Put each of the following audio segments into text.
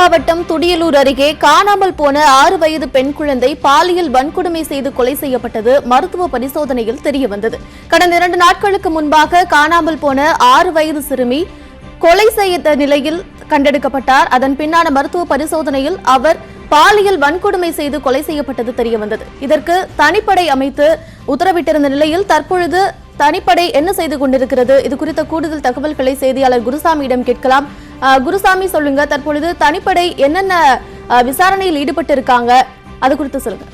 மாவட்டம் துடியலூர் அருகே காணாமல் போன 6 வயது பெண் குழந்தை பாலியல் வன்கொடுமை செய்து கொலை செய்யப்பட்டது மருத்துவ பரிசோதனையில் தெரியவந்தது. கடந்த 2 நாட்களுக்கு முன்பாக காணாமல் போன 6 வயது சிறுமி கொலை செய்த நிலையில் கண்டெடுக்கப்பட்டார். அதன் பின்னான மருத்துவ பரிசோதனையில் அவர் பாலியல் வன்கொடுமை செய்து கொலை செய்யப்பட்டது தெரியவந்தது. இதற்கு தனிப்படை அமைத்து உத்தரவிட்டிருந்த நிலையில் தற்பொழுது தனிப்படை என்ன செய்து கொண்டிருக்கிறது? இது குறித்த கூடுதல் தகவல்களை செய்தியாளர் குருசாமியிடம் கேட்கலாம். குருசாமி, சொல்லுங்க, தற்பொழுது தனிப்படை என்னென்ன விசாரணையில் ஈடுபட்டு இருக்காங்க, அது குறித்து சொல்லுங்க.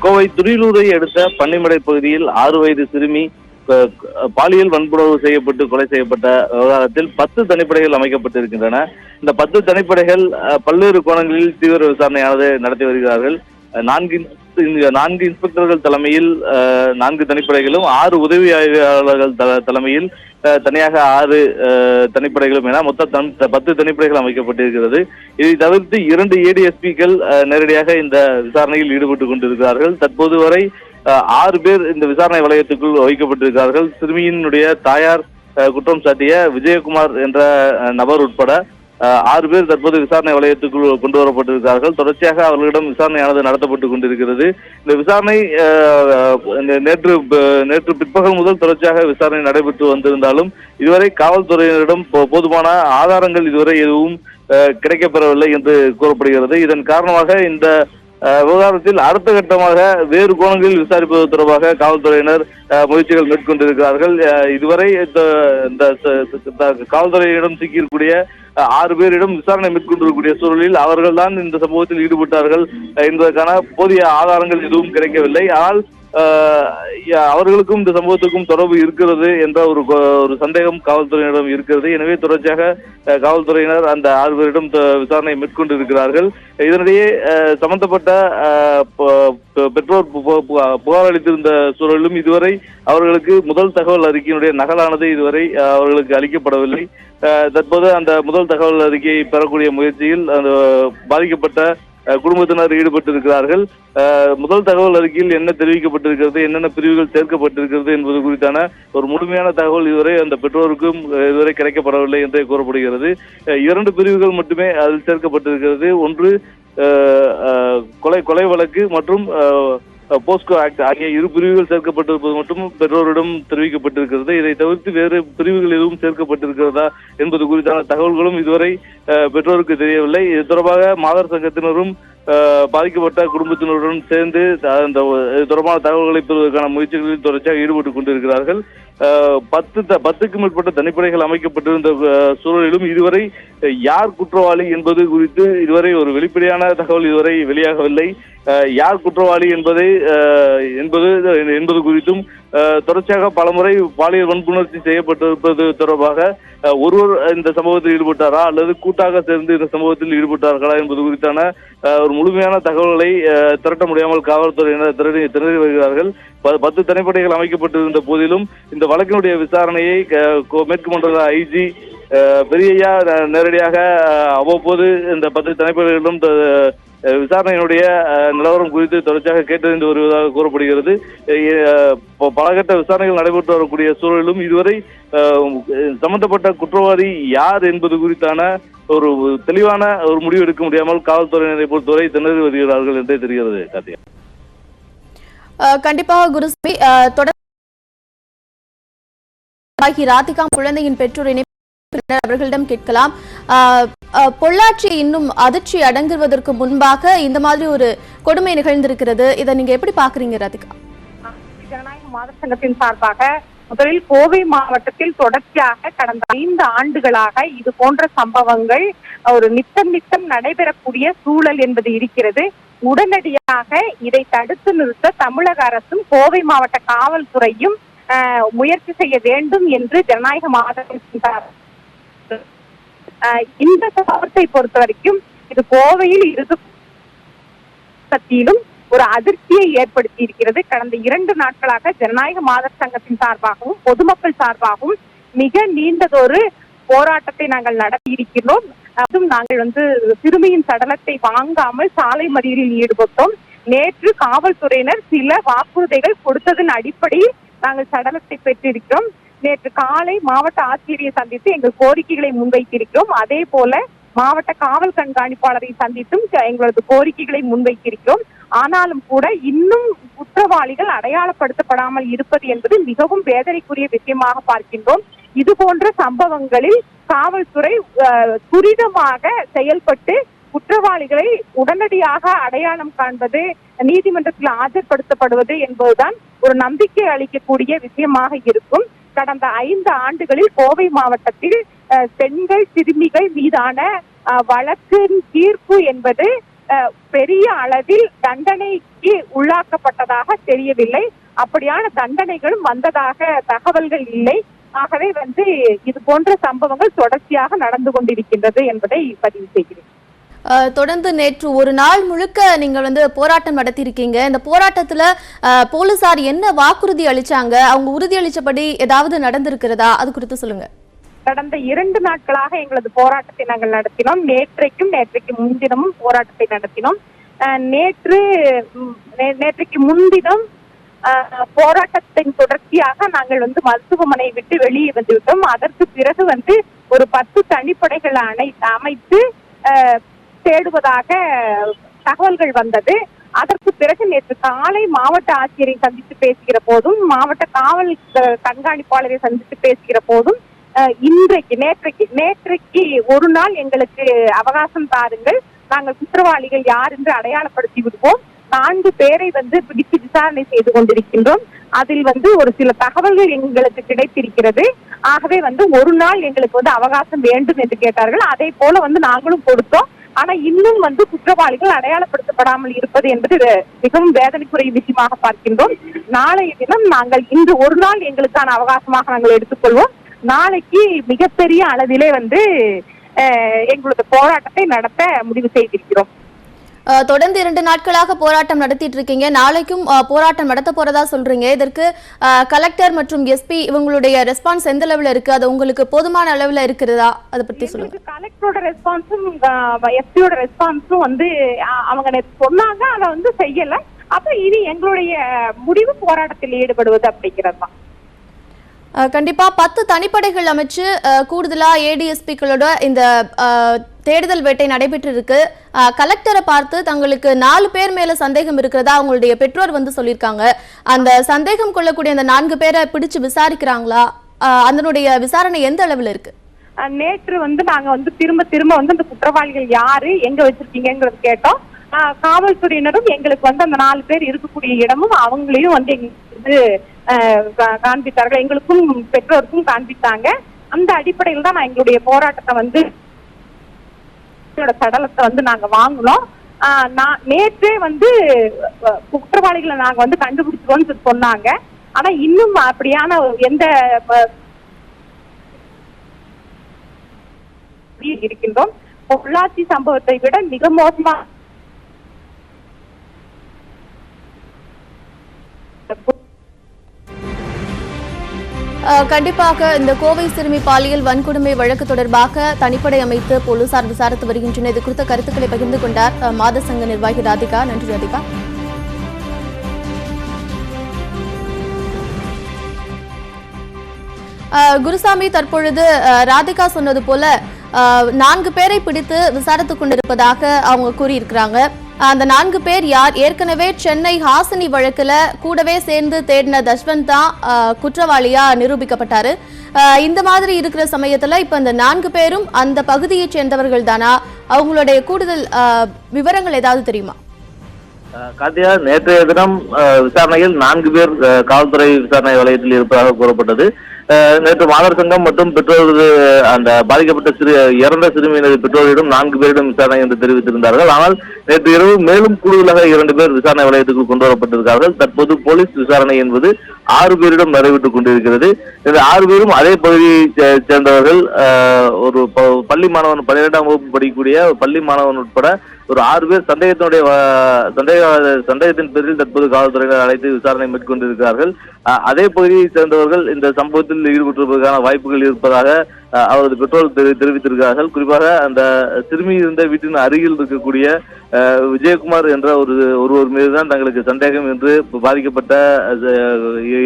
கோவை துடியலூரை அடுத்த பன்னிமடை பகுதியில் 6 வயது சிறுமி பாலியல் வன்புணர்வு செய்யப்பட்டு கொலை செய்யப்பட்ட விவகாரத்தில் 10 தனிப்படைகள் அமைக்கப்பட்டிருக்கின்றன. இந்த 10 தனிப்படைகள் பல்வேறு கோணங்களில் தீவிர விசாரணையானது நடத்தி வருகிறார்கள். 4 இன்ஸ்பெக்டர்கள் தலைமையில் 4 தனிப்படைகளும் 6 உதவி ஆய்வாளர்கள் தலைமையில் தனியாக 6 தனிப்படைகளும் என மொத்தம் 10 தனிப்படைகள் அமைக்கப்பட்டிருக்கிறது. இதை தவிர்த்து 2 ADSPக்கள் நேரடியாக இந்த விசாரணையில் ஈடுபட்டுக் கொண்டிருக்கிறார்கள். தற்போது வரை 6 பேர் இந்த விசாரணை வளையத்துக்குள் வைக்கப்பட்டிருக்கிறார்கள். சிறுமியினுடைய தாயார் குற்றம் சாட்டிய விஜயகுமார் என்ற நபர் உட்பட 6 பேர் தற்போது விசாரணை வளையத்துக்குள் கொண்டு வரப்பட்டிருக்கிறார்கள். தொடர்ச்சியாக அவர்களிடம் விசாரணையானது நடத்தப்பட்டுக் கொண்டிருக்கிறது. இந்த விசாரணை நேற்று பிற்பகல் முதல் தொடர்ச்சியாக விசாரணை நடைபெற்று வந்திருந்தாலும் இதுவரை காவல்துறையினரிடம் போதுமான ஆதாரங்கள் இதுவரை எதுவும் கிடைக்கப்பெறவில்லை என்று கூறப்படுகிறது. இதன் காரணமாக இந்த விவகாரத்தில் அடுத்த கட்டமாக வேறு கோணங்களில் விசாரிப்பது தொடர்பாக காவல்துறையினர் முயற்சிகள் மேற்கொண்டிருக்கிறார்கள். இதுவரை இந்த காவல்துறையிடம் சிக்கியிருக்கூடிய 6 பேரிடம் விசாரணை மேற்கொண்டிருக்கக்கூடிய சூழலில் அவர்கள் தான் இந்த சம்பவத்தில் ஈடுபட்டார்கள் என்பதற்கான போதிய ஆதாரங்கள் எதுவும் கிடைக்கவில்லை. ஆனால் அவர்களுக்கும் இந்த சம்பவத்துக்கும் தொடர்பு இருக்கிறது என்ற ஒரு சந்தேகம் காவல்துறையினரிடம் இருக்கிறது. எனவே தொடர்ச்சியாக காவல்துறையினர் அந்த 6 பேரிடம் விசாரணை மேற்கொண்டிருக்கிறார்கள். இதனிடையே சம்பந்தப்பட்ட பெற்றோர் புகார் அளித்திருந்த சூழலிலும் இதுவரை அவர்களுக்கு முதல் தகவல் அறிக்கையினுடைய நகலானது இதுவரை அவர்களுக்கு அளிக்கப்படவில்லை. தற்போது அந்த முதல் தகவல் அறிக்கையை பெறக்கூடிய முயற்சியில் அந்த பாதிக்கப்பட்ட குடும்பத்தினர் ஈடுபட்டிருக்கிறார்கள். முதல் தகவல் அறிக்கையில் என்ன தெரிவிக்கப்பட்டிருக்கிறது, என்னென்ன பிரிவுகள் சேர்க்கப்பட்டிருக்கிறது என்பது குறித்தான ஒரு முழுமையான தகவல் இதுவரை அந்த பெற்றோருக்கும் இதுவரை கிடைக்கப்படவில்லை என்றே கூறப்படுகிறது. 2 பிரிவுகள் மட்டுமே அதில் சேர்க்கப்பட்டிருக்கிறது. ஒன்று கொலை வழக்கு மற்றும் போஸ்கோ ஆக்ட் ஆகிய 2 பிரிவுகள் சேர்க்கப்பட்டிருப்பது மட்டும் பெற்றோரிடம் தெரிவிக்கப்பட்டிருக்கிறது. இதை தவிர்த்து வேறு பிரிவுகள் எதுவும் சேர்க்கப்பட்டிருக்கிறதா என்பது குறித்தான தகவல்களும் இதுவரை பெற்றோருக்கு தெரியவில்லை. இது தொடர்பாக மாதர் சங்கத்தினரும் பாதிக்கப்பட்ட குடும்பத்தினருடன் சேர்ந்து அந்த தொடர்பான தகவல்களை பெறுவதற்கான முயற்சிகளில் தொடர்ச்சியாக ஈடுபட்டுக் கொண்டிருக்கிறார்கள். 10க்கும் மேற்பட்ட தனிப்படைகள் அமைக்கப்பட்டிருந்த சூழலிலும் இதுவரை யார் குற்றவாளி என்பது குறித்து இதுவரை ஒரு வெளிப்படையான தகவல் இதுவரை வெளியாகவில்லை. யார் குற்றவாளி என்பது குறித்தும் தொடர்ச்சியாக பலமுறை பாலியல் வன்புணர்ச்சி செய்யப்பட்டிருப்பது தொடர்பாக ஒருவர் இந்த சம்பவத்தில் ஈடுபட்டாரா அல்லது கூட்டாக சேர்ந்து இந்த சம்பவத்தில் ஈடுபட்டார்களா என்பது குறித்தான ஒரு முழுமையான தகவல்களை திரட்ட முடியாமல் காவல்துறையினர் திணறி வருகிறார்கள். 10 தனிப்படைகள் அமைக்கப்பட்டிருந்த போதிலும் இந்த வழக்கினுடைய விசாரணையை மேற்கு மண்டல IG பெரியய்யா நேரடியாக அவ்வப்போது இந்த 10 தனிப்படைகளிடம் விசாரணையினுடைய நிலவரம் குறித்து தொடர்ச்சியாக கேட்டறிந்து வருவதாக கூறப்படுகிறது. பலகட்ட விசாரணைகள் நடைபெற்று வரக்கூடிய சூழலிலும் இதுவரை சம்பந்தப்பட்ட குற்றவாளி யார் என்பது குறித்தான ஒரு தெளிவான ஒரு முடிவு எடுக்க முடியாமல் காவல்துறையினரை பொறுத்தவரை திணறி வருகிறார்கள் என்றே தெரிகிறது. கார்த்திகா, கண்டிப்பாக குருசாமி, தொடர்ந்து ராதிகா குழந்தையின் பெற்றோர் அவர்களிடம் கேட்கலாம். பொள்ளாச்சி இன்னும் அதிர்ச்சி அடங்குவதற்கு முன்பாக இந்த மாதிரி ஒரு கொடுமை நிகழ்ந்திருக்கிறது. இதை நீங்க எப்படி பாக்குறீங்க ராதிகா? ஜனநாயக மாதர் சங்கத்தின் சார்பாக முதலில் கோவை மாவட்டத்தில் தொடர்ச்சியாக கடந்த 5 ஆண்டுகளாக இது போன்ற சம்பவங்கள் ஒரு நித்தம் நடைபெறக்கூடிய சூழல் என்பது இருக்கிறது. உடனடியாக இதை தடுத்து நிறுத்த தமிழக அரசும் கோவை மாவட்ட காவல்துறையும் முயற்சி செய்ய வேண்டும் என்று ஜனநாயக மாதர் இந்த சம்பவத்தை பொறுத்த வரைக்கும் இது கோவையில் சத்தியிலும் ஒரு அதிர்ச்சியை ஏற்படுத்தி இருக்கிறது. கடந்த 2 நாட்களாக ஜனநாயக மாதர் சங்கத்தின் சார்பாகவும் பொதுமக்கள் சார்பாகவும் மிக நீண்டதொரு போராட்டத்தை நாங்கள் நடத்தி இருக்கிறோம். அதுவும் நாங்கள் சிறுமியின் சடலத்தை வாங்காமல் சாலை மறியலில் ஈடுபட்டோம். நேற்று காவல்துறையினர் சில வாக்குறுதிகள் கொடுத்ததன் அடிப்படையில் நாங்கள் சடலத்தை பெற்றிருக்கிறோம். நேற்று காலை மாவட்ட ஆட்சியரை சந்தித்து எங்கள் கோரிக்கைகளை முன்வைத்திருக்கிறோம். அதே போல மாவட்ட காவல் கண்காணிப்பாளரை சந்தித்தும் எங்களது கோரிக்கைகளை முன்வைத்திருக்கிறோம். ஆனாலும் கூட இன்னும் குற்றவாளிகள் அடையாளப்படுத்தப்படாமல் இருப்பது என்பது மிகவும் வேதனைக்குரிய விஷயமாக பார்க்கின்றோம். இது போன்ற சம்பவங்களில் காவல்துறை துரிதமாக செயல்பட்டு குற்றவாளிகளை உடனடியாக அடையாளம் காண்பது, நீதிமன்றத்தில் ஆஜர்படுத்தப்படுவது என்பதுதான் ஒரு நம்பிக்கை அளிக்கக்கூடிய விஷயமாக இருக்கும். கடந்த 5 ஆண்டுகளில் கோவை மாவட்டத்தில் பெண்கள் சிறுமிகள் மீதான வழக்கின் தீர்ப்பு என்பது பெரிய அளவில் தண்டனைக்கு உள்ளாக்கப்பட்டதாக தெரியவில்லை. அப்படியான தண்டனைகளும் வந்ததாக தகவல்கள் இல்லை. ஆகவே இது போன்ற சம்பவங்கள் தொடர்ச்சியாக நடந்து கொண்டிருக்கின்றது என்பதை பதிவு செய்கிறேன். தொடர்ந்து நேற்று ஒரு நாள் முழுக்க நீங்க போராட்டம் நடத்தியிருக்கீங்க. இந்த போராட்டத்துல போலீசார் என்ன வாக்குறுதி அளிச்சாங்க? அவங்க உறுதி அளிச்சபடி ஏதாவது நடந்திருக்கிறதா? அது குறித்து சொல்லுங்க. கடந்த 2 நாட்களாக எங்களது போராட்டத்தை நாங்கள் நடத்தினோம். நேற்றைக்கு முன்தினமும் போராட்டத்தை நடத்தினோம். நேற்றைக்கு முன்தினம் போராட்டத்தின் தொடர்ச்சியாக நாங்கள் மருத்துவமனை விட்டு வெளியே வந்துவிட்டோம். அதற்கு பிறகு ஒரு 10 தனிப்படைகளை அமைத்து தேடுவதாக தகவல்கள் வந்தது. அதற்கு பிறகு நேற்று காலை மாவட்ட ஆட்சியரை சந்தித்து பேசுகிற போதும், மாவட்ட காவல் கண்காணிப்பாளரை சந்தித்து பேசுகிற போதும், நேற்றைக்கு ஒரு நாள் எங்களுக்கு அவகாசம் தாருங்கள், நாங்கள் குற்றவாளிகள் யார் என்று அடையாளப்படுத்தி விடுவோம், 4 பேரை பிடித்து விசாரணை செய்து கொண்டிருக்கின்றோம், அதில் ஒரு சில தகவல்கள் எங்களுக்கு கிடைத்திருக்கிறது, ஆகவே ஒரு நாள் எங்களுக்கு அவகாசம் வேண்டும் என்று கேட்டார்கள். அதே போல நாங்களும் கொடுத்தோம். ஆனா இன்னும் குற்றவாளிகள் அடையாளப்படுத்தப்படாமல் இருப்பது என்பது மிகவும் வேதனைக்குரிய விஷயமாக பார்க்கின்றோம். நாளைய தினம் நாங்கள் இன்று ஒரு நாள் எங்களுக்கான அவகாசமாக நாங்கள் எடுத்துக்கொள்வோம். நாளைக்கு மிகப்பெரிய அளவிலே எங்களது போராட்டத்தை நடத்த முடிவு செய்திருக்கிறோம். தொடர்ந்து 2 நாட்களாக போராட்டம் நடத்திட்டு இருக்கீங்க. நாளைக்கும் போராட்டம் நடத்த போறதா சொல்றீங்க. இதற்கு கலெக்டர் மற்றும் எஸ்பி இவங்களுடைய ரெஸ்பான்ஸ் எந்த லெவல்ல இருக்கு? அது உங்களுக்கு போதுமான அளவுல இருக்கிறதா? அதை பத்தி சொல்லுங்க. கலெக்டரோட ரெஸ்பான்ஸும் எஸ்பியோட ரெஸ்பான்ஸும் அவங்க சொன்னாங்க, அதை செய்யல. அப்ப இனி எங்களுடைய முடிவு போராட்டத்தில் ஈடுபடுவது அப்படிங்கிறது தான். கண்டிப்பா 10 தனிப்படைகள் அமைச்சு கூடுதலா ஏடிஎஸ்பிக்களோட இந்த தேடுதல் வேட்டை நடைபெற்று இருக்கு. கலெக்டரை பார்த்து தங்களுக்கு 4 பேர் மேல சந்தேகம் இருக்கிறதா அவங்களுடைய பெற்றோர் சொல்லியிருக்காங்க. அந்த சந்தேகம் கொள்ளக்கூடிய அந்த 4 பேரை பிடிச்சு விசாரிக்கிறாங்களா? அதனுடைய விசாரணை எந்த அளவில் இருக்கு? நேற்று நாங்க திரும்ப அந்த குற்றவாளிகள் யாரு, எங்க வச்சிருக்கீங்கிறது கேட்டோம். காவல்துறையினரும் எங்களுக்கு அந்த 4 பேர் இருக்கக்கூடிய இடமும் அவங்களையும் எங்களுக்கு காண்பித்தார்கள். எங்களுக்கும் பெற்றோருக்கும் காண்பித்தாங்க. அந்த அடிப்படையில் தான் நான் எங்களுடைய போராட்டத்தை சடலத்தை நாங்க வாங்கினோம். நேற்றே குற்றவாளிகளை நாங்க கண்டுபிடிச்சிருவோம்னு சொன்னாங்க. ஆனா இன்னும் அப்படியான எந்த இருக்கின்றோம். பொள்ளாச்சி சம்பவத்தை விட மிக மோசமா கண்டிப்பாக இந்த கோவை சிறுமி பாலியல் வன்கொடுமை வழக்கு தொடர்பாக தனிப்படை அமைத்து போலீசார் விசாரித்து வருகின்றனர். இது குறித்த கருத்துக்களை பகிர்ந்து கொண்டார் மாத சங்க நிர்வாகி ராதிகா. நன்றி ராதிகா. குருசாமி, தற்பொழுது ராதிகா சொன்னது போல 4 பேரை பிடித்து விசாரித்துக் கொண்டிருப்பதாக அவங்க கூறியிருக்கிறாங்க. அந்த 4 பேர் யார்? ஏற்கனவே சென்னை ஹாசினி வழக்குல கூடவே சேர்ந்து தேடின தஷ்வந்த் தான் குற்றவாளியா நிரூபிக்கப்பட்டாரு. இந்த மாதிரி இருக்கிற சமயத்துல இப்ப அந்த 4 பேரும் அந்த பகுதியை சேர்ந்தவர்கள் தானா? அவங்களுடைய கூடுதல் விவரங்கள் ஏதாவது தெரியுமா? கார்த்தியா, நேற்றைய தினம் விசாரணையில் 4 பேர் காவல்துறை விசாரணை வலயத்தில் இருப்பதாக கூறப்பட்டது. நேற்று மாதர் சங்கம் மற்றும் பெற்றோர்கள் அந்த பாதிக்கப்பட்ட இறந்த சிறுமியினரின் பெற்றோரிடம் 4 பேரிடம் விசாரணை என்று தெரிவித்திருந்தார்கள். ஆனால் நேற்று இரவு மேலும் கூடுதலாக 2 பேர் விசாரணை வலயத்துக்குள் கொண்டு வரப்பட்டிருக்கிறார்கள். தற்போது போலீஸ் விசாரணை என்பது 6 பேரிடம் நடைபெற்றுக் கொண்டிருக்கிறது. இந்த 6 பேரும் அதே பகுதியை சேர்ந்தவர்கள். ஒரு பள்ளி மாணவன் 12ஆம் வகுப்பு படிக்கக்கூடிய பள்ளி மாணவன் உட்பட ஒரு 6 பேர் சந்தேகத்தின் பேரில் தற்போது காவல்துறையினர் அழைத்து விசாரணை மேற்கொண்டிருக்கிறார்கள். அதே பகுதியை சேர்ந்தவர்கள் இந்த சம்பவத்தில் ஈடுபட்டிருப்பதற்கான வாய்ப்புகள் இருப்பதாக அவரது பெற்றோர் தெரிவித்திருக்கிறார்கள். குறிப்பாக அந்த சிறுமி இருந்த வீட்டின் அருகில் இருக்கக்கூடிய விஜயகுமார் என்ற ஒருவர் மீதுதான் தங்களுக்கு சந்தேகம் என்று பாதிக்கப்பட்ட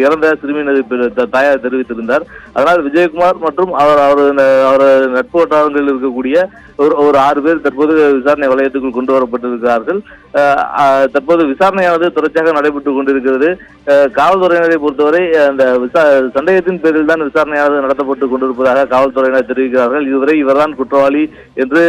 இறந்த சிறுமியினது தாயார் தெரிவித்திருந்தார். அதனால் விஜயகுமார் மற்றும் அவர் நட்பு வட்டாரங்களில் இருக்கக்கூடிய ஒரு 6 பேர் தற்போது விசாரணை வலயத்துக்குள் கொண்டு வரப்பட்டிருக்கிறார்கள். தற்போது விசாரணையானது தொடர்ச்சியாக நடைபெற்றுக் கொண்டிருக்கிறது. காவல்துறையினரை பொறுத்தவரை அந்த சந்தேகத்தின் பேரில் தான் விசாரணையானது நடத்தப்பட்டுக் கொண்டிருப்பதாக காவல்துறையினர் தெரிவிக்கிறார்கள். இதுவரை இவர்தான் குற்றவாளி என்று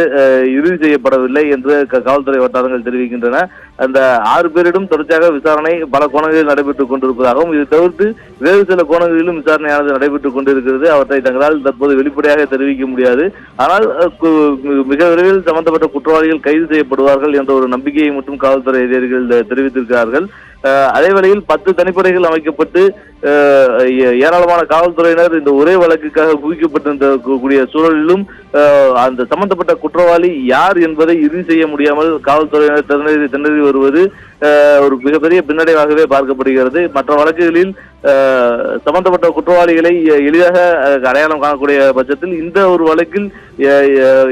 இறுதி செய்யப்படவில்லை என்று காவல்துறை வட்டாரங்கள் தெரிவிக்கின்றன. அந்த 6 பேரிடம் தொடர்ச்சியாக விசாரணை பல கோணங்களில் நடைபெற்றுக் கொண்டிருப்பதாகவும் இது தவிர்த்து வேறு சில கோணங்களிலும் விசாரணையானது நடைபெற்றுக் கொண்டிருக்கிறது. அவற்றை தங்களால் தற்போது வெளிப்படையாக தெரிவிக்க முடியாது. ஆனால் மிக விரைவில் சம்பந்தப்பட்ட குற்றவாளிகள் கைது செய்யப்படுவார்கள் என்ற ஒரு நம்பிக்கையை மட்டும் காவல்துறை அதிகாரிகள் தெரிவித்திருக்கிறார்கள். அதே வேளையில் 10 தனிப்படைகள் அமைக்கப்பட்டு ஏராளமான காவல்துறையினர் இந்த ஒரே வழக்குக்காக குவிக்கப்பட்டிருக்கக்கூடிய சூழலிலும் அந்த சம்பந்தப்பட்ட குற்றவாளி யார் என்பதை இறுதி செய்ய முடியாமல் காவல்துறையினர் திணறி வருவது ஒரு மிகப்பெரிய பின்னடைவாகவே பார்க்கப்படுகிறது. மற்ற வழக்குகளில் சம்பந்தப்பட்ட குற்றவாளிகளை எளிதாக அடையாளம் காணக்கூடிய பட்சத்தில் இந்த ஒரு வழக்கில்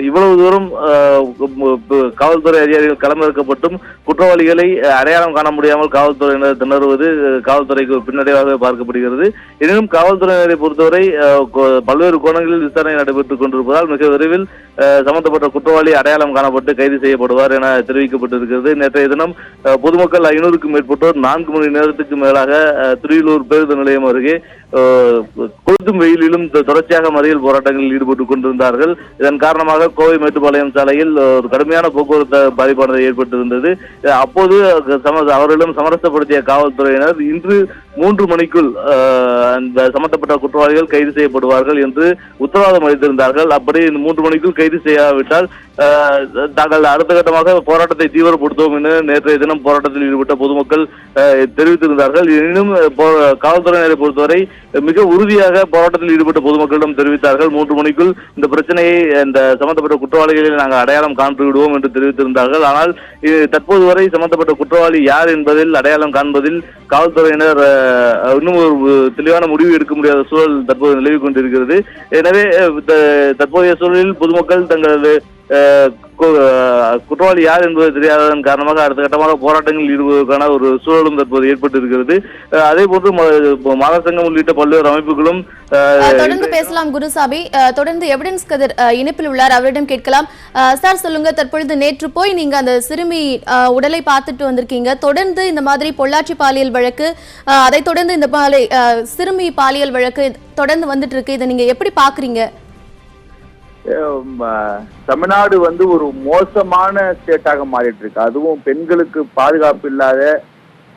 இவ்வளவு தூரம் காவல்துறை அதிகாரிகள் களமிறக்கப்பட்டும் குற்றவாளிகளை அடையாளம் காண முடியாமல் காவல்துறையினர் திணறுவது காவல்துறைக்கு பின்னடைவாக பார்க்கப்படுகிறது. எனினும் காவல்துறையினரை பொறுத்தவரை பல்வேறு கோணங்களில் விசாரணை நடைபெற்றுக் கொண்டிருப்பதால் மிக விரைவில் சம்பந்தப்பட்ட குற்றவாளி அடையாளம் காணப்பட்டு கைது செய்யப்படுவார் என தெரிவிக்கப்பட்டிருக்கிறது. நேற்றைய தினம் பொதுமக்கள் 500க்கும் மேற்பட்டோர் 4 மணி நேரத்துக்கு மேலாக துறையூர் பேருந்து நிலையம் அருகே கொளுத்தும் வெயிலிலும் தொடர்ச்சியாக மறியல் போராட்டங்களில் ஈடுபட்டுக் கொண்டிருந்தார்கள். இதன் காரணமாக கோவை மேட்டுப்பாளையம் சாலையில் ஒரு கடுமையான போக்குவரத்து பாதிப்பானது ஏற்பட்டிருந்தது. அப்போது அவர்களிடம் சமரசப்படுத்திய காவல்துறையினர் இன்று 3 மணிக்குள் அந்த சம்பந்தப்பட்ட குற்றவாளிகள் கைது செய்யப்படுவார்கள் என்று உத்தரவாதம் அளித்திருந்தார்கள். அப்படி 3 மணிக்குள் கைது செய்யாவிட்டால் தாங்கள் அடுத்த கட்டமாக போராட்டத்தை தீவிரப்படுத்துவோம் என நேற்றைய தினம் போராட்டத்தில் ஈடுபட்ட பொதுமக்கள் தெரிவித்திருந்தார்கள். எனினும் காவல்துறையினரை பொறுத்தவரை மிக உறுதியாக போராட்டத்தில் ஈடுபட்ட பொதுமக்களிடம் தெரிவித்தார்கள். 3 மணிக்குள் இந்த பிரச்சனையை இந்த சம்பந்தப்பட்ட குற்றவாளிகளை நாங்கள் அடையாளம் காண்டு விடுவோம் என்று தெரிவித்திருந்தார்கள். ஆனால் தற்போது வரை சம்பந்தப்பட்ட குற்றவாளி யார் என்பதில் அடையாளம் காண்பதில் காவல்துறையினர் இன்னும் ஒரு தெளிவான முடிவு எடுக்க முடியாத சூழல் தற்போது நிலவிக் கொண்டிருக்கிறது. எனவே தற்போதைய சூழலில் பொதுமக்கள் தங்களது குற்றவாளி யார் என்பது தெரியாததன் காரணமாக அடுத்த கட்டமாக போராட்டங்களில் ஈடுபடுவதற்கான ஒரு சூழலும் தற்போது ஏற்பட்டிருக்கிறது. அதே போன்று மாதர் சங்கம் உள்ளிட்ட பல்வேறு அமைப்புகளும் தொடர்ந்து பேசலாம். குருசாமி தொடர்ந்து எவிடன்ஸ் கதிர் இணைப்பில் உள்ளார், அவரிடம் கேட்கலாம். சார் சொல்லுங்க, தற்பொழுது நேற்று போய் நீங்க அந்த சிறுமி உடலை பார்த்துட்டு வந்திருக்கீங்க. தொடர்ந்து இந்த மாதிரி பொள்ளாச்சி பாலியல் வழக்கு, அதை தொடர்ந்து இந்த சிறுமி பாலியல் வழக்கு தொடர்ந்து வந்துட்டு இருக்கு. இதை நீங்க எப்படி பாக்குறீங்க? தமிழ்நாடு ஒரு மோசமான ஸ்டேட்டாக மாறிட்டு இருக்கு. அதுவும் பெண்களுக்கு பாதுகாப்பு இல்லாத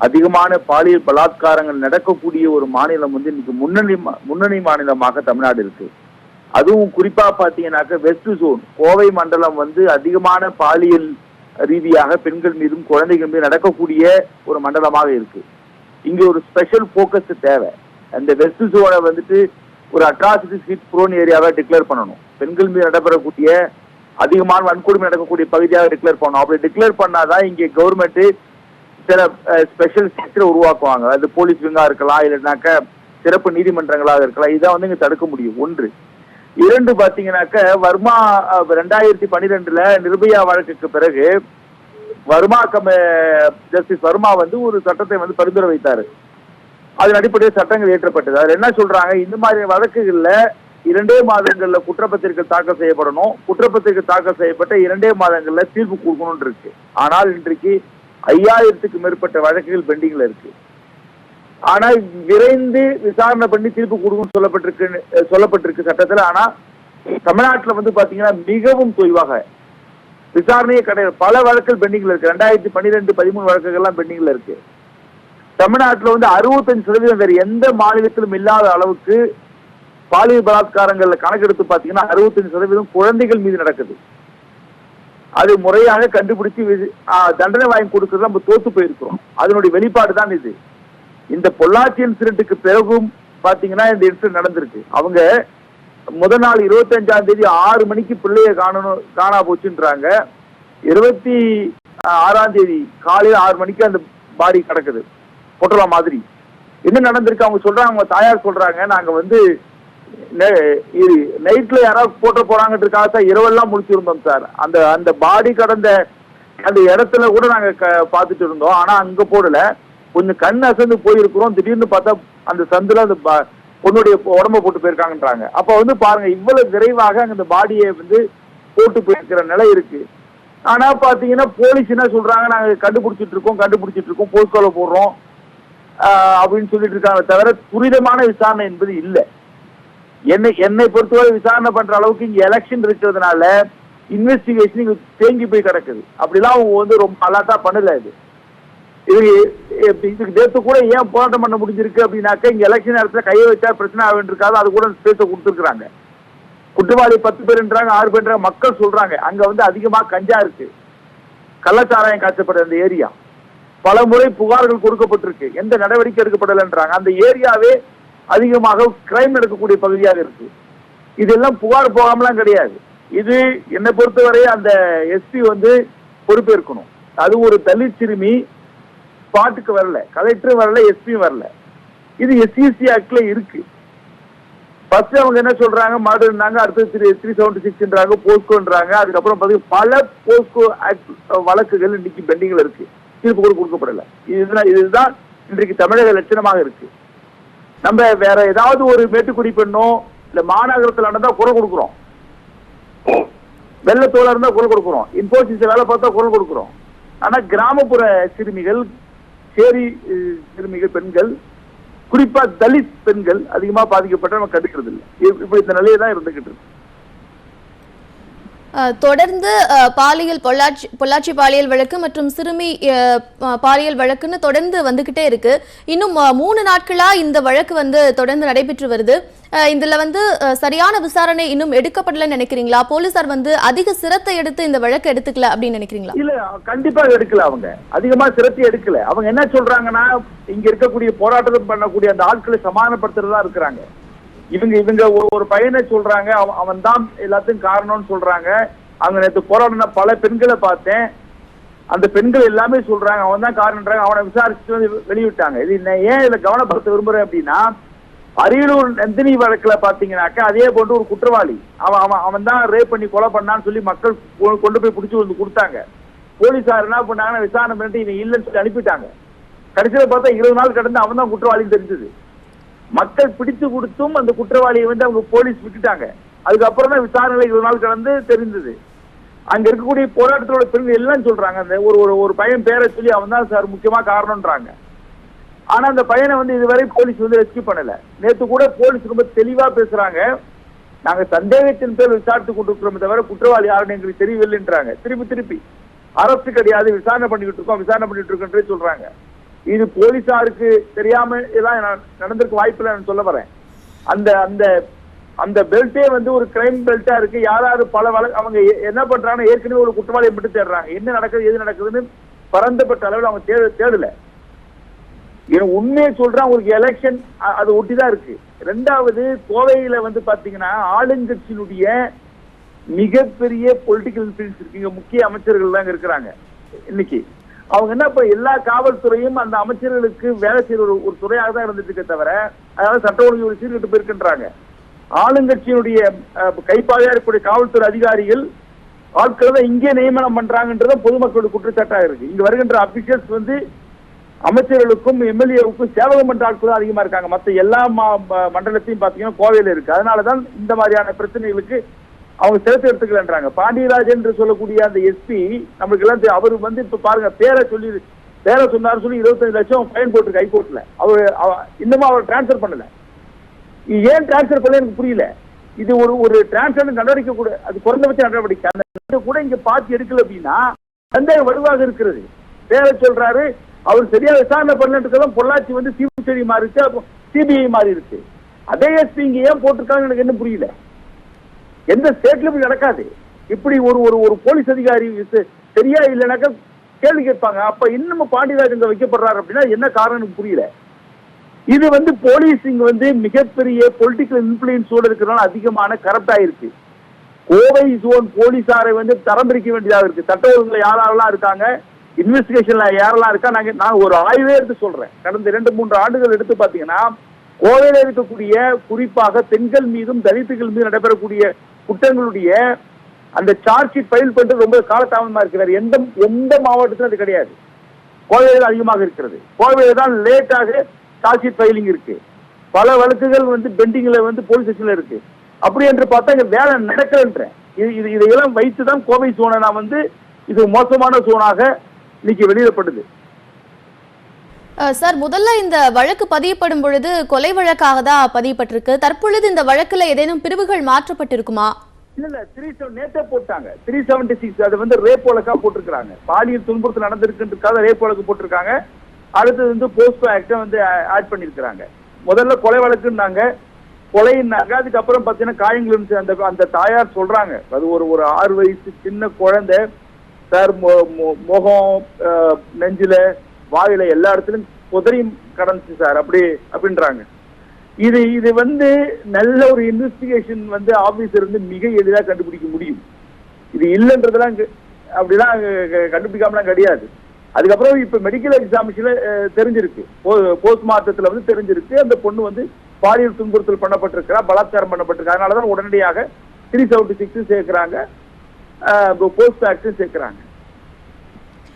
அதிகமான பாலியல் பலாத்காரங்கள் நடக்கக்கூடிய ஒரு மாநிலம் இன்னைக்கு முன்னணி மாநிலமாக தமிழ்நாடு இருக்கு. அதுவும் குறிப்பா பாத்தீங்கன்னாக்க வெஸ்ட் ஜோன் கோவை மண்டலம் அதிகமான பாலியல் ரீதியாக பெண்கள் மீதும் குழந்தைகள் மீது நடக்கக்கூடிய ஒரு மண்டலமாக இருக்கு. இங்க ஒரு ஸ்பெஷல் போக்கஸ் தேவை. அந்த வெஸ்ட் ஜோனை ஒரு அட்ராசிட்டி ஸ்ட்ரீட் ப்ரோன் ஏரியாவை டிக்ளேர் பண்ணணும். பெண்கள் மீது நடைபெறக்கூடிய அதிகமான வன்கொடுமை நடக்கக்கூடிய பகுதியாக டிக்ளேர் பண்ணணும். அப்படி டிக்ளேர் பண்ணாதான் இங்கே கவர்மெண்ட் சில ஸ்பெஷல் செக்டர் உருவாக்குவாங்க. அது போலீஸ் விங்கா இருக்கலாம், இல்லைனாக்க சிறப்பு நீதிமன்றங்களாக இருக்கலாம். இதான் இங்க தடுக்க முடியும். 1. 2 பாத்தீங்கன்னாக்க வர்மா 2012 நிர்பயா வழக்குக்கு பிறகு ஜஸ்டிஸ் வர்மா ஒரு சட்டத்தை பரிந்துரை வைத்தாரு. அதன் அடிப்படையில் சட்டங்கள் இயற்றப்பட்டது. அதில் என்ன சொல்றாங்க, இந்த மாதிரி வழக்குகள்ல 2 மாதங்கள்ல குற்றப்பத்திரிகை தாக்கல் செய்யப்படணும். குற்றப்பத்திரிகை தாக்கல் செய்யப்பட்ட 2 மாதங்கள்ல தீர்ப்பு கொடுக்கணும்னு இருக்கு. ஆனால் இன்றைக்கு 5000க்கும் மேற்பட்ட வழக்குகள் பெண்டிங்ல இருக்கு. ஆனா விரைந்து விசாரணை பண்ணி தீர்ப்பு கொடுக்கணும்னு சொல்லப்பட்டிருக்கு சட்டத்துல. ஆனா தமிழ்நாட்டுல பாத்தீங்கன்னா மிகவும் தொய்வாக விசாரணையே கிடையாது. பல வழக்குகள் பெண்டிங்ல இருக்கு. 2012, 13 வழக்குகள்லாம் பெண்டிங்ல இருக்கு. தமிழ்நாட்டில் 65% வேறு எந்த மாநிலத்திலும் இல்லாத அளவுக்கு பாலியல் பலாத்காரங்கள்ல கணக்கெடுத்து பாத்தீங்கன்னா 65% குழந்தைகள் மீது நடக்குது. அது முறையாக கண்டுபிடிச்சு தண்டனை வாங்கி கொடுக்கறது நம்ம தோத்து போயிருக்கிறோம். அதனுடைய வெளிப்பாடு தான் இது. இந்த பொள்ளாச்சி இன்சிடென்ட்டுக்கு பிறகும் பாத்தீங்கன்னா இந்த இன்சிடென்ட் நடந்திருக்கு. அவங்க முதல் நாள் 25ஆம் தேதி 6 மணிக்கு பிள்ளைய காணா போச்சுன்றாங்க. 26ஆம் தேதி காலையில் 6 மணிக்கு அந்த பாடி கிடக்குது பொட்டலா மாதிரி. என்ன நடந்திருக்கு அவங்க சொல்றாங்க, அவங்க தாயார் சொல்றாங்க, நாங்க நைட்ல யாராவது போட்ட போறாங்கன்றதுக்காக தான் இரவெல்லாம் முடிச்சிருந்தோம் சார். அந்த அந்த பாடி கடந்த அந்த இடத்துல கூட நாங்க பாத்துட்டு இருந்தோம். ஆனா அங்க போடல, கொஞ்சம் கண் அசந்து போயிருக்கிறோம். திடீர்னு பார்த்தா அந்த சந்துல அந்த பொண்ணுடைய உடம்ப போட்டு போயிருக்காங்கன்றாங்க. அப்ப வந்து பாருங்க, இவ்வளவு விரைவாக அந்த பாடியை வந்து போட்டு போயிருக்கிற நிலை இருக்கு. ஆனா பாத்தீங்கன்னா போலீஸ் என்ன சொல்றாங்க, நாங்க கண்டுபிடிச்சிட்டு இருக்கோம் போஸ்கோல போடுறோம் அப்படின்னு சொல்லிட்டு இருக்காங்க. தவிர துரிதமான விசாரணை என்பது இல்லை. என்னை பொறுத்தவரை விசாரணை பண்ற அளவுக்கு இங்க எலெக்ஷன் இருக்கிறதுனால இன்வெஸ்டிகேஷன் இங்க தேங்கி போய் கிடக்குது. அப்படிலாம் அவங்க வந்து ரொம்ப அலாட்டா பண்ணல. இதுக்கு நேற்று கூட ஏன் போராட்டம் பண்ண முடிஞ்சிருக்கு அப்படின்னாக்க, இங்க எலெக்ஷன் நேரத்தில் கையை வச்சா பிரச்சனை ஆகிருக்காது, அது கூட ஸ்பேஸ கொடுத்துருக்காங்க. குற்றவாளி 10 பேருன்றாங்க, 6 பேருன்றாங்க, மக்கள் சொல்றாங்க. அங்க வந்து அதிகமா கஞ்சா இருக்கு, கள்ளச்சாராயம் காய்ச்சப்படுற அந்த ஏரியா. பல முறை புகார்கள் கொடுக்கப்பட்டிருக்கு, எந்த நடவடிக்கை எடுக்கப்படலைன்றாங்க. அந்த ஏரியாவே அதிகமாக கிரைம் நடக்கக்கூடிய பகுதியாக இருக்கு. இதெல்லாம் புகார் போகாமலாம் கிடையாது. இது என்னை பொறுத்தவரை அந்த எஸ்பி வந்து பொறுப்பேற்கணும். அது ஒரு தலித் சிறுமி, ஸ்பாட்டுக்கு வரல, கலெக்டரும் வரல, எஸ்பியும் வரல. இது எஸ்சிஎஸ்சி ஆக்ட்ல இருக்கு. ஃபர்ஸ்ட் அவங்க என்ன சொல்றாங்க, மர்டர்னாங்க, அடுத்து 376ன்றாங்க, போஸ்கோன்றாங்க. அதுக்கப்புறம் பாத்தீங்கன்னா பல போஸ்கோ ஆக்ட் வழக்குகள் இன்னைக்கு பெண்டிங்ல இருக்கு, தீர்ப்பு கூட கொடுக்கப்படல. இதுதான் இன்றைக்கு தமிழக லட்சணமாக இருக்கு. நம்ம வேற ஏதாவது ஒரு மேட்டுக்குடி பெண்ணோ இல்ல மாநகரத்தில் நடந்தா குரல் கொடுக்குறோம், வெள்ளத்தோல இருந்தா குரல் கொடுக்குறோம், இன்போசிஸ் வேலை பார்த்தா குரல் கொடுக்குறோம். ஆனா கிராமப்புற சிறுமிகள், சேரி சிறுமிகள், பெண்கள், குறிப்பா தலித் பெண்கள் அதிகமா பாதிக்கப்பட்ட நம்ம கண்டுக்கிறது இல்லை. இப்படி இந்த நிலையை தான் இருந்துகிட்டு இருக்கு. தொடர்ந்து பொள்ளாச்சி பாலியல் வழக்கு மற்றும் சிறுமி பாலியல் வழக்குன்னு தொடர்ந்து வந்துகிட்டே இருக்கு. இன்னும் 3 நாட்களா இந்த வழக்கு வந்து தொடர்ந்து நடைபெற்று வருது. இதுல வந்து சரியான விசாரணை இன்னும் எடுக்கப்படலன்னு நினைக்கிறீங்களா? போலீசார் வந்து அதிக சிரத்தை எடுத்து இந்த வழக்கு எடுத்துக்கல அப்படின்னு நினைக்கிறீங்களா? இல்ல, கண்டிப்பா எடுக்கல. அவங்க அதிகமா சிரத்தை எடுக்கல. அவங்க என்ன சொல்றாங்கன்னா, இங்க இருக்கக்கூடிய போராட்டம் பண்ணக்கூடிய அந்த ஆட்களை சமாதானப்படுத்துறதா இருக்கிறாங்க. இவங்க ஒரு பையனை சொல்றாங்க, அவன் தான் எல்லாத்துக்கும் காரணம்னு சொல்றாங்க. அங்க நேற்று போராடின பல பெண்களை பார்த்தேன், அந்த பெண்கள் எல்லாமே சொல்றாங்க அவன் தான் காரணம்ன்றாங்க. அவனை விசாரிச்சுட்டு வந்து வெளியிட்டாங்க. இது ஏன் இதுல கவனப்படுத்த விரும்புறேன் அப்படின்னா, அரியலூர் நந்தினி வழக்குல பாத்தீங்கன்னாக்கா அதே போன்று ஒரு குற்றவாளி அவன் தான் ரேப் பண்ணி கொலை பண்ணான்னு சொல்லி மக்கள் கொண்டு போய் பிடிச்சி வந்து கொடுத்தாங்க. போலீசார் என்ன பண்ணாங்கன்னா விசாரணை பண்ணிட்டு இவன் இல்லைன்னு சொல்லி அனுப்பிட்டாங்க. கடைசியில பார்த்தா 20 நாள் கடந்து அவன் தான் குற்றவாளின்னு தெரிஞ்சது. மக்கள் பிடித்து கொடுத்தும் அந்த குற்றவாளியை வந்து அவங்க போலீஸ் விட்டுட்டாங்க. அதுக்கப்புறம் தான் விசாரணை 20 நாள் கடந்து தெரிந்தது. அங்க இருக்கக்கூடிய போராட்டத்தோட பெண்கள் எல்லாம் சொல்றாங்க, அந்த ஒரு பையன் பேரை சொல்லி அவன் தான் சார் முக்கியமா காரணம்ன்றாங்க. ஆனா அந்த பையனை வந்து இதுவரை போலீஸ் வந்து ரெஸ்கியூ பண்ணல. நேற்று கூட போலீஸ் ரொம்ப தெளிவா பேசுறாங்க, நாங்க சந்தேகத்தின் பேர் விசாரித்து கொண்டிருக்கிறோம், தவிர குற்றவாளி யாருன்னு எங்களுக்கு தெரியவில்லைன்றாங்க. திருப்பி அரசு கிடையாது, விசாரணை பண்ணிக்கிட்டு இருக்கோம் சொல்றாங்க. இது போலீசாருக்கு தெரியாம எல்லாம் நடந்திருக்க வாய்ப்பு சொல்ல வரேன். அந்த அந்த அந்த பெல்ட்டே வந்து ஒரு கிரைம் பெல்ட்டா இருக்கு. யாராவது பல அவங்க என்ன பண்றாங்க, ஏற்கனவே ஒரு குற்றவாளியை மட்டும் தேடுறாங்க. என்ன நடக்குது எது நடக்குதுன்னு பரந்தப்பட்ட அளவில் அவங்க தேடல. உண்மையை சொல்றான், உங்களுக்கு எலெக்ஷன் அது ஒட்டிதான் இருக்கு. 2வது, கோவையில வந்து பாத்தீங்கன்னா ஆளுங்கட்சியினுடைய மிகப்பெரிய பொலிட்டிக்கல் இன்ஃபுளுன்ஸ் இருக்கு. இங்க முக்கிய அமைச்சர்கள் தான் இருக்கிறாங்க. இன்னைக்கு அவங்க என்ன, இப்ப எல்லா காவல்துறையும் அந்த அமைச்சர்களுக்கு வேலை செய்யற ஒரு துறையாக தான் இருந்துட்டு இருக்க தவிர, அதாவது சட்ட ஒழுங்கு ஒரு சீர்கட்டு போயிருக்கின்றாங்க. ஆளுங்கட்சியினுடைய கைப்பாகையா இருக்கக்கூடிய காவல்துறை அதிகாரிகள் ஆட்களை இங்கே நியமனம் பண்றாங்கன்றத பொதுமக்களுடைய குற்றச்சாட்டா இருக்கு. இங்க வருகின்ற அபிஷியல்ஸ் வந்து அமைச்சர்களுக்கும் எம்எல்ஏவுக்கும் சேவகம் பண்ற ஆட்கள் அதிகமா இருக்காங்க. மற்ற எல்லா மண்டலத்தையும் பாத்தீங்கன்னா கோவையில இருக்கு. அதனாலதான் இந்த மாதிரியான பிரச்சனைகளுக்கு அவங்க சிரத்தை எடுத்துக்கலன்றாங்க. பாண்டியராஜன் என்று சொல்லக்கூடிய அந்த எஸ்பி நமக்கு எல்லாம் அவர் வந்து இப்ப பாருங்க, பேரை சொன்னார் சொல்லி 25 லட்சம் ஃபைன் போட்டிருக்கு ஹைகோர்ட்ல. இன்னமும் அவர் டிரான்ஸ்பர் பண்ணல. ஏன் டிரான்ஸ்பர் பண்ணல எனக்கு புரியல. இது ஒரு டிரான்ஸ்பர் நடவடிக்கை கூட, அது குறைந்தபட்ச நடவடிக்கை. அந்த கூட இங்க பார்த்து எடுக்கல அப்படின்னா சந்தேகம் வலுவாக இருக்கிறது. பேரை சொல்றாரு, அவர் சரியா விசாரணை பண்ணலாம். பொள்ளாச்சி வந்து சிபிஐ மாறி இருக்கு, அப்போ சிபிஐ மாறி இருக்கு. அதே எஸ்பி இங்க ஏன் போட்டிருக்காங்க எனக்கு என்ன புரியல. எந்த ஸ்டேட்லயும் நடக்காது. இப்படி ஒரு போலீஸ் அதிகாரி சரியா இல்லைனாக்கா கேள்வி கேட்பாங்க. அப்ப இன்னும் பாண்டியராஜ் இங்க வைக்கப்படுறாரு அப்படின்னா என்ன காரணம் புரியல. இது வந்து போலீஸ் இங்க வந்து மிகப்பெரிய பொலிட்டிக்கல் இன்ஃபுளுன்ஸோட இருக்கிறனால அதிகமான கரப்ட் ஆயிருக்கு. கோவை ஜோன் போலீசாரை வந்து தரம் பிரிக்க வேண்டியதாக இருக்கு. சட்ட ஒழுங்குல யாரெல்லாம் இருக்காங்க, இன்வெஸ்டிகேஷன்ல யாரெல்லாம் இருக்கா, நான் ஒரு ஆய்வே எடுத்து சொல்றேன். கடந்த 2-3 ஆண்டுகள் எடுத்து பாத்தீங்கன்னா கோவையில் இருக்கக்கூடிய குறிப்பாக பெண்கள் மீதும் தலித்துகள் மீதும் நடைபெறக்கூடிய குற்றங்களுடைய அந்த சார்ஜ் ஷீட் ஃபைல் பண்றது ரொம்ப காலதாமதமா இருக்கிறார். எந்த மாவட்டத்திலும் அது கிடையாது. கோவையில் அதிகமாக இருக்கிறது. கோவையில் தான் லேட்டாக சார்ஜ் ஷீட் ஃபைலிங் இருக்கு. பல வழக்குகள் பெண்டிங்ல போலீஸ் ஸ்டேஷன்ல இருக்கு. அப்படி என்று பார்த்தா இங்க வேலை நடக்கலன்ற இதையெல்லாம் வைத்துதான் கோவை சோனை நான் இது மோசமான சோனாக இன்னைக்கு வெளியிடப்படுது. சார், முதல்ல இந்த வழக்கு பதியப்படும் பொழுது கொலை வழக்காக தான் பதியப்பட்டிருக்கு. தற்பொழுது இந்த வழக்குல ஏதேனும் பிரிவுகள் மாற்றப்பட்டிருக்குமா? இல்ல 37 நேத்தே போட்டாங்க. 376 அது ரேப் வழக்கா போட்டிருக்காங்க. பாலியல் துன்புறுத்தல் நடந்திருக்குன்றதுக்காக ரேப் வழக்கு போட்டிருக்காங்க. அடுத்தது போஸ்கோ ஆக்ட ஆட் பண்ணிருக்காங்க. முதல்ல கொலை வழக்குன்னாங்க, கொலைன்னாங்க. அதுக்கப்புறம் பாத்தீங்கன்னா காயங்கள் அந்த தாயார் சொல்றாங்க, அது ஒரு 6 வயசு சின்ன குழந்தை சார், முகம், நெஞ்சில, வாயில எல்லா இடத்துலயும் புதறியும் கடந்துச்சு சார் அப்படின்றாங்க. இது நல்ல ஒரு இன்வெஸ்டிகேஷன் ஆபீசர் மிக எளிதாக கண்டுபிடிக்க முடியும். இது இல்லைன்றதெல்லாம் அப்படிலாம் கண்டுபிடிக்காமலாம் கிடையாது. அதுக்கப்புறம் இப்ப மெடிக்கல் எக்ஸாமினேஷன்ல தெரிஞ்சிருக்கு, போஸ்ட்மார்ட்டத்துல தெரிஞ்சிருக்கு அந்த பொண்ணு பாலியல் துன்புறுத்தல் பண்ணப்பட்டிருக்கிறா, பலாத்காரம் பண்ணப்பட்டிருக்கா. அதனாலதான் உடனடியாக 376 சேர்க்கிறாங்க, போஸ்ட் ஆக்டும் சேர்க்கிறாங்க.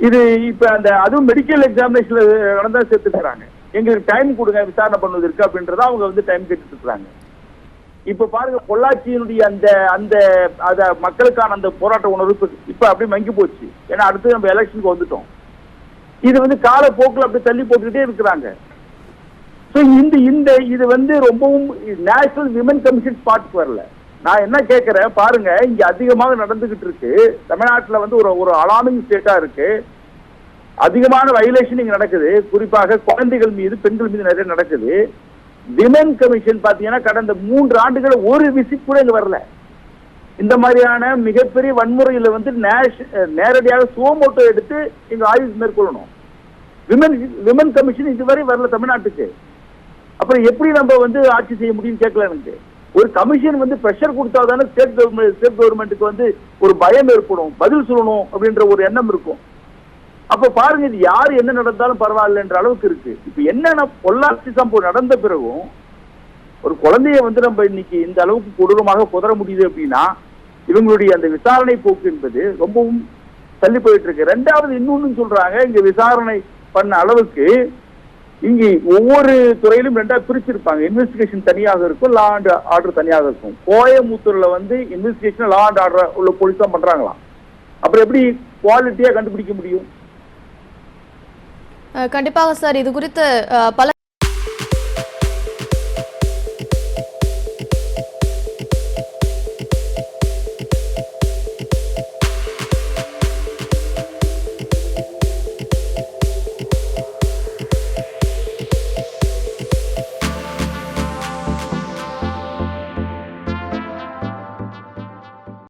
இது இப்ப அதுவும் மெடிக்கல் எக்ஸாமினேஷன்ல நடந்தா சேர்த்துக்கிறாங்க. எங்களுக்கு டைம் கொடுங்க விசாரணை பண்ணுவதற்கு அப்படின்றத அவங்க டைம் கேட்டுட்டு இருக்காங்க. இப்ப பாருங்க, பொள்ளாச்சியினுடைய அந்த மக்களுக்கான அந்த போராட்ட உணர்வு இப்ப அப்படியே மங்கி போச்சு. ஏன்னா அடுத்து நம்ம எலெக்ஷனுக்கு வந்துட்டோம். இது காலப்போக்கில் அப்படி தள்ளி போட்டுக்கிட்டே இருக்கிறாங்க. இது ரொம்பவும் நேஷனல் விமன் கமிஷன் ஸ்பாட்டுக்கு வரல. நான் என்ன கேட்கிறேன் பாருங்க, இங்க அதிகமாக நடந்துகிட்டு இருக்கு. தமிழ்நாட்டுல ஒரு அலார்மிங் ஸ்டேட்டா இருக்கு. அதிகமான வயலேஷன் இங்க நடக்குது. குறிப்பாக குழந்தைகள் மீது, பெண்கள் மீது நிறைய நடக்குது. விமன் கமிஷன் பாத்தீங்கன்னா கடந்த 3 ஆண்டுகள் ஒரு விசிட் கூட இங்க வரல. இந்த மாதிரியான மிகப்பெரிய வன்முறையில நேரடியாக சுவமோட்டோ எடுத்து இங்க ஆய்வு மேற்கொள்ளணும். விமன் கமிஷன் இதுவரை வரல தமிழ்நாட்டுக்கு. அப்புறம் எப்படி நம்ம ஆட்சி செய்ய முடியும்னு கேட்கல. எனக்கு ஒரு கமிஷன் பிரஷர் கொடுத்தாதானே ஸ்டேட் கவர்மெண்ட்டுக்கு ஒரு பயம் ஏற்படும், பதில் சொல்லணும் அப்படின்ற ஒரு எண்ணம் இருக்கும். அப்ப பாருங்க, இது யாரு என்ன நடந்தாலும் பரவாயில்ல என்ற அளவுக்கு இருக்கு. இப்ப என்னன்னா, பொள்ளாச்சி சம்பவம் நடந்த பிறகும் ஒரு குழந்தைய நம்ம இன்னைக்கு இந்த அளவுக்கு கொடூரமாக புதற முடியுது அப்படின்னா இவங்களுடைய அந்த விசாரணை போக்கு என்பது ரொம்பவும் தள்ளி போயிட்டு இருக்கு. ரெண்டாவது இன்னொன்னு சொல்றாங்க, இங்க விசாரணை பண்ண அளவுக்கு இங்க ஒவ்வொரு துறையிலும் 2ஆ பிரிச்சிருப்பாங்க. இன்வெஸ்டிகேஷன் தனியாக இருக்கும், லா அண்ட் ஆர்டர் தனியாக இருக்கும். கோயமுத்தூர்ல இன்வெஸ்டிகேஷன் லா அண்ட் ஆர்டர் உள்ள போலீஸ் தான் பண்றாங்களாம். அப்புறம் எப்படி குவாலிட்டியா கண்டுபிடிக்க முடியும்? கண்டிப்பாக சார், இது குறித்து பல